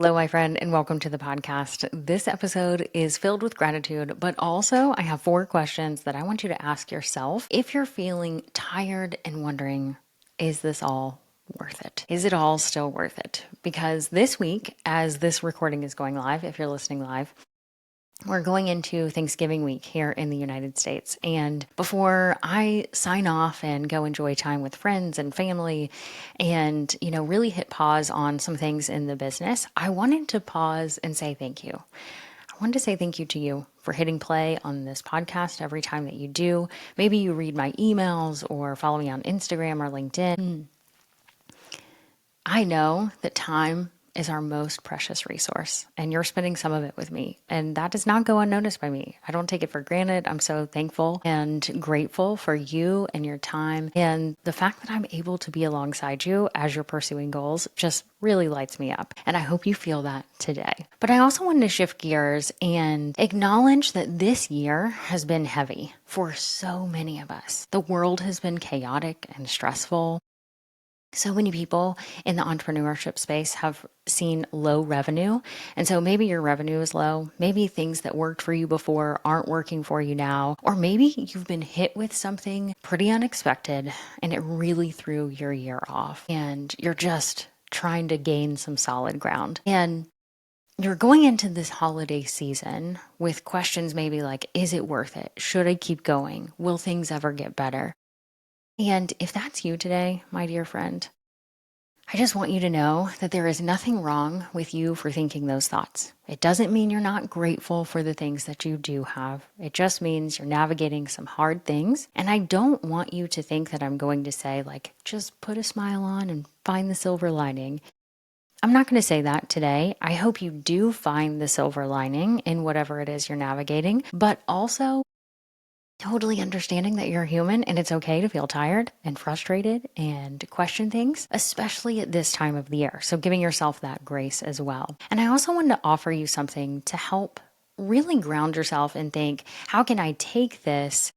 Hello, my friend, and welcome to the podcast. This episode is filled with gratitude, but also I have 4 questions that I want you to ask yourself if you're feeling tired and wondering, is this all worth it? Is it all still worth it? Because this week, as this recording is going live, if you're listening live, we're going into Thanksgiving week here in the United States. And before I sign off and go enjoy time with friends and family and, really hit pause on some things in the business, I wanted to pause and say thank you. I wanted to say thank you to you for hitting play on this podcast every time that you do. Maybe you read my emails or follow me on Instagram or LinkedIn. I know that time is our most precious resource, and you're spending some of it with me, and that does not go unnoticed by me. I don't take it for granted. I'm so thankful and grateful for you and your time, and the fact that I'm able to be alongside you as you're pursuing goals just really lights me up, and I hope you feel that today. But I also wanted to shift gears and acknowledge that this year has been heavy for so many of us. The world has been chaotic and stressful. So many people in the entrepreneurship space have seen low revenue. And so maybe your revenue is low. Maybe things that worked for you before aren't working for you now. Or maybe you've been hit with something pretty unexpected and it really threw your year off. And you're just trying to gain some solid ground. And you're going into this holiday season with questions maybe like, is it worth it? Should I keep going? Will things ever get better? And if that's you today, my dear friend, I just want you to know that there is nothing wrong with you for thinking those thoughts. It doesn't mean you're not grateful for the things that you do have. It just means you're navigating some hard things. And I don't want you to think that I'm going to say, like, just put a smile on and find the silver lining. I'm not going to say that today. I hope you do find the silver lining in whatever it is you're navigating, but also totally understanding that you're human and it's okay to feel tired and frustrated and question things, especially at this time of the year. So giving yourself that grace as well. And I also wanted to offer you something to help really ground yourself and think, how can I take this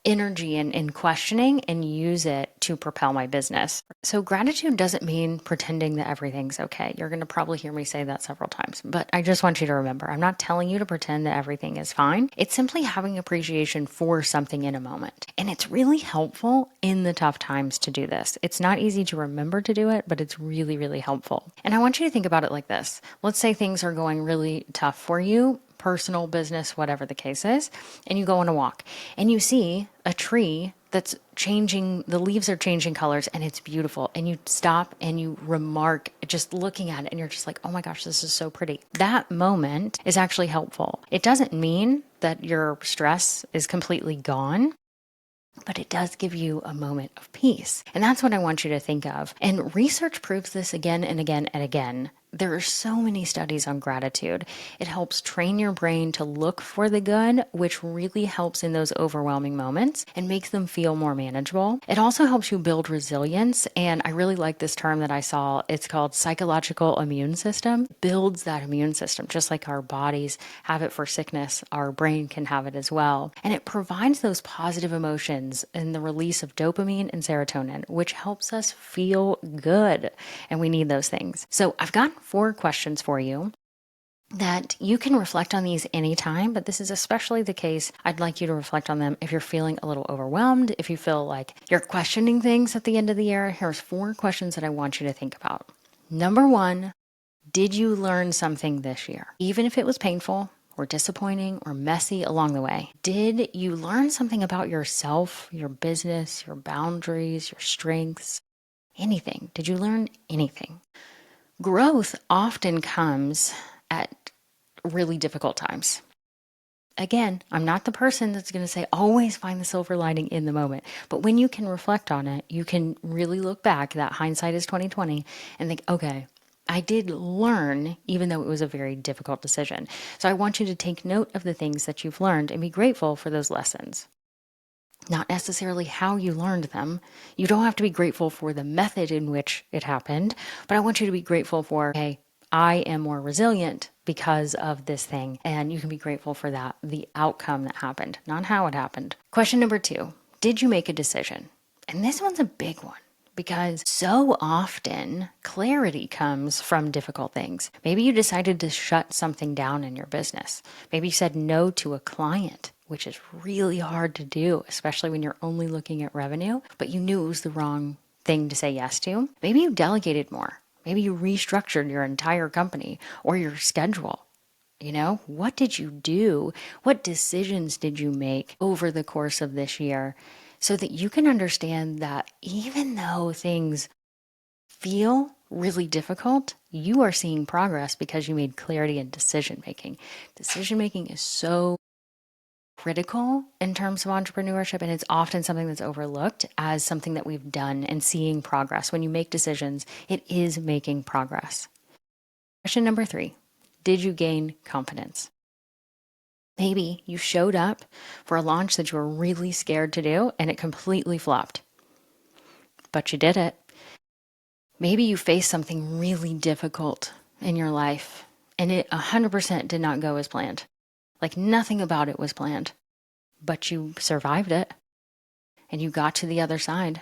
energy in questioning and use it to propel my business? So gratitude doesn't mean pretending that everything's okay. You're going to probably hear me say that several times, but I just want you to remember, I'm not telling you to pretend that everything is fine. It's simply having appreciation for something in a moment. And it's really helpful in the tough times to do this. It's not easy to remember to do it, but it's really, really helpful. And I want you to think about it like this. Let's say things are going really tough for you, personal, business, whatever the case is, and you go on a walk and you see a tree that's changing, the leaves are changing colors and it's beautiful. And you stop and you remark just looking at it and you're just like, oh my gosh, this is so pretty. That moment is actually helpful. It doesn't mean that your stress is completely gone, but it does give you a moment of peace. And that's what I want you to think of. And research proves this again and again and again. There are so many studies on gratitude. It helps train your brain to look for the good, which really helps in those overwhelming moments and makes them feel more manageable. It also helps you build resilience. And I really like this term that I saw. It's called psychological immune system. It builds that immune system, just like our bodies have it for sickness, our brain can have it as well. And it provides those positive emotions and the release of dopamine and serotonin, which helps us feel good. And we need those things. So I've got 4 questions for you that you can reflect on these anytime, but this is especially the case. I'd like you to reflect on them if you're feeling a little overwhelmed, if you feel like you're questioning things at the end of the year. Here's 4 questions that I want you to think about. Number 1, did you learn something this year? Even if it was painful or disappointing or messy along the way, did you learn something about yourself, your business, your boundaries, your strengths, anything? Did you learn anything? Growth often comes at really difficult times. Again, I'm not the person that's going to say always find the silver lining in the moment. But when you can reflect on it, you can really look back, that hindsight is 2020, and think, okay, I did learn, even though it was a very difficult decision. So I want you to take note of the things that you've learned and be grateful for those lessons. Not necessarily how you learned them. You don't have to be grateful for the method in which it happened, but I want you to be grateful for, hey, I am more resilient because of this thing. And you can be grateful for that, the outcome that happened, not how it happened. Question number 2, did you make a decision? And this one's a big one. Because so often clarity comes from difficult things. Maybe you decided to shut something down in your business. Maybe you said no to a client, which is really hard to do, especially when you're only looking at revenue, but you knew it was the wrong thing to say yes to. Maybe you delegated more. Maybe you restructured your entire company or your schedule. What did you do? What decisions did you make over the course of this year so that you can understand that even though things feel really difficult, you are seeing progress because you made clarity in decision making. Decision making is so critical in terms of entrepreneurship, and it's often something that's overlooked as something that we've done and seeing progress. When you make decisions, it is making progress. Question number 3. Did you gain confidence? Maybe you showed up for a launch that you were really scared to do and it completely flopped, but you did it. Maybe you faced something really difficult in your life and it 100% did not go as planned. Like nothing about it was planned, but you survived it and you got to the other side.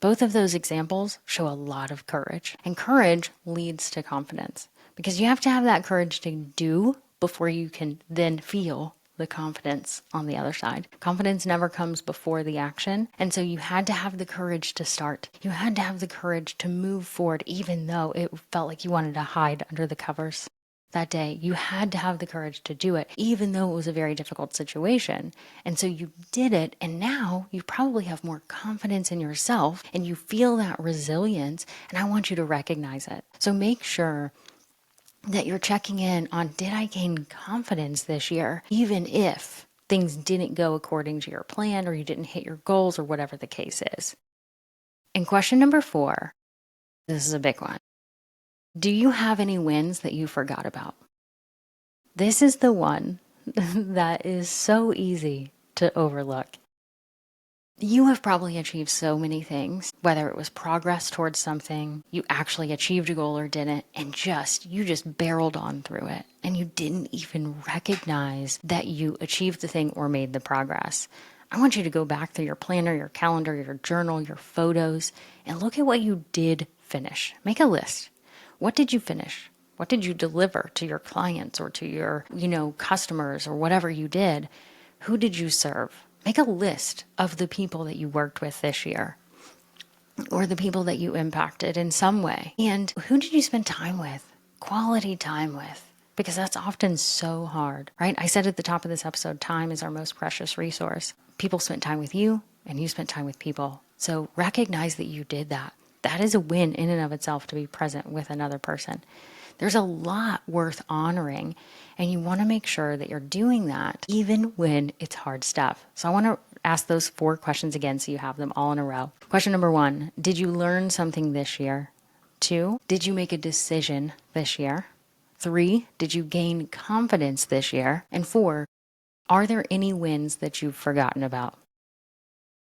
Both of those examples show a lot of courage, and courage leads to confidence because you have to have that courage to do before you can then feel the confidence on the other side. Confidence never comes before the action. And so you had to have the courage to start. You had to have the courage to move forward, even though it felt like you wanted to hide under the covers. That day, you had to have the courage to do it, even though it was a very difficult situation. And so you did it, and now you probably have more confidence in yourself, and you feel that resilience, and I want you to recognize it. So make sure that you're checking in on, did I gain confidence this year, even if things didn't go according to your plan, or you didn't hit your goals, or whatever the case is. And question number 4, this is a big one. Do you have any wins that you forgot about? This is the one that is so easy to overlook. You have probably achieved so many things, whether it was progress towards something, you actually achieved a goal or didn't, and you just barreled on through it. And you didn't even recognize that you achieved the thing or made the progress. I want you to go back through your planner, your calendar, your journal, your photos, and look at what you did finish. Make a list. What did you finish? What did you deliver to your clients or to your, customers or whatever you did? Who did you serve? Make a list of the people that you worked with this year or the people that you impacted in some way. And who did you spend time with? Quality time with. Because that's often so hard, right? I said at the top of this episode, time is our most precious resource. People spent time with you and you spent time with people. So recognize that you did that. That is a win in and of itself, to be present with another person. There's a lot worth honoring, and you want to make sure that you're doing that even when it's hard stuff. So I want to ask those 4 questions again so you have them all in a row. Question number 1, did you learn something this year? 2, did you make a decision this year? 3, did you gain confidence this year? And 4, are there any wins that you've forgotten about?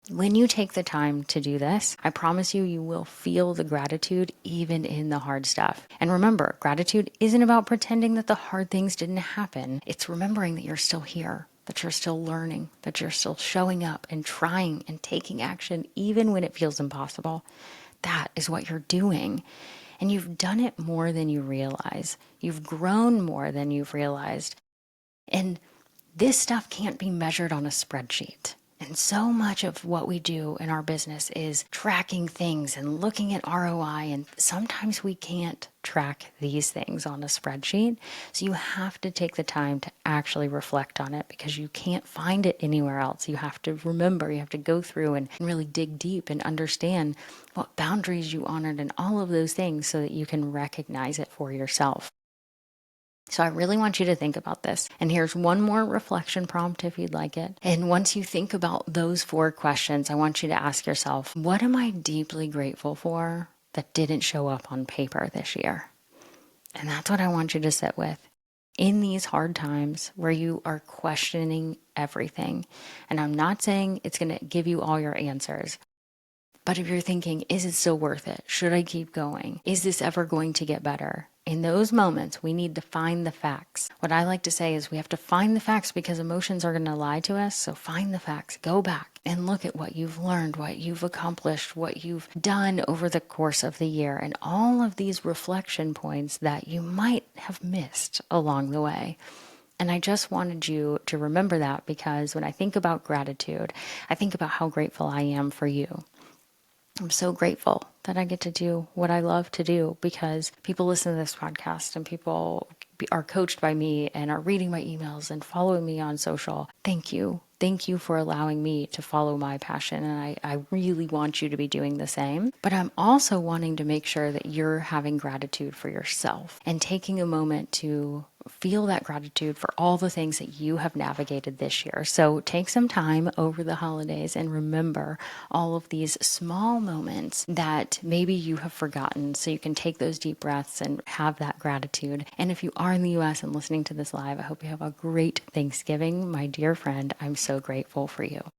When you take the time to do this, I promise you will feel the gratitude even in the hard stuff. And remember, gratitude isn't about pretending that the hard things didn't happen. It's remembering that you're still here, that you're still learning, that you're still showing up and trying and taking action even when it feels impossible. That is what you're doing. And you've done it more than you realize. You've grown more than you've realized. And this stuff can't be measured on a spreadsheet. And so much of what we do in our business is tracking things and looking at ROI. And sometimes we can't track these things on a spreadsheet. So you have to take the time to actually reflect on it because you can't find it anywhere else. You have to remember, you have to go through and really dig deep and understand what boundaries you honored and all of those things so that you can recognize it for yourself. So I really want you to think about this. And here's one more reflection prompt if you'd like it. And once you think about those 4 questions, I want you to ask yourself, what am I deeply grateful for that didn't show up on paper this year? And that's what I want you to sit with in these hard times where you are questioning everything. And I'm not saying it's going to give you all your answers. But if you're thinking, is it still worth it? Should I keep going? Is this ever going to get better? In those moments, we need to find the facts. What I like to say is we have to find the facts because emotions are going to lie to us. So find the facts, go back and look at what you've learned, what you've accomplished, what you've done over the course of the year, and all of these reflection points that you might have missed along the way. And I just wanted you to remember that, because when I think about gratitude, I think about how grateful I am for you. I'm so grateful that I get to do what I love to do, because people listen to this podcast and people are coached by me and are reading my emails and following me on social. Thank you. Thank you for allowing me to follow my passion. And I really want you to be doing the same. But I'm also wanting to make sure that you're having gratitude for yourself and taking a moment to feel that gratitude for all the things that you have navigated this year. So take some time over the holidays and remember all of these small moments that maybe you have forgotten, so you can take those deep breaths and have that gratitude. And if you are in the US and listening to this live, I hope you have a great Thanksgiving. My dear friend, I'm so grateful for you.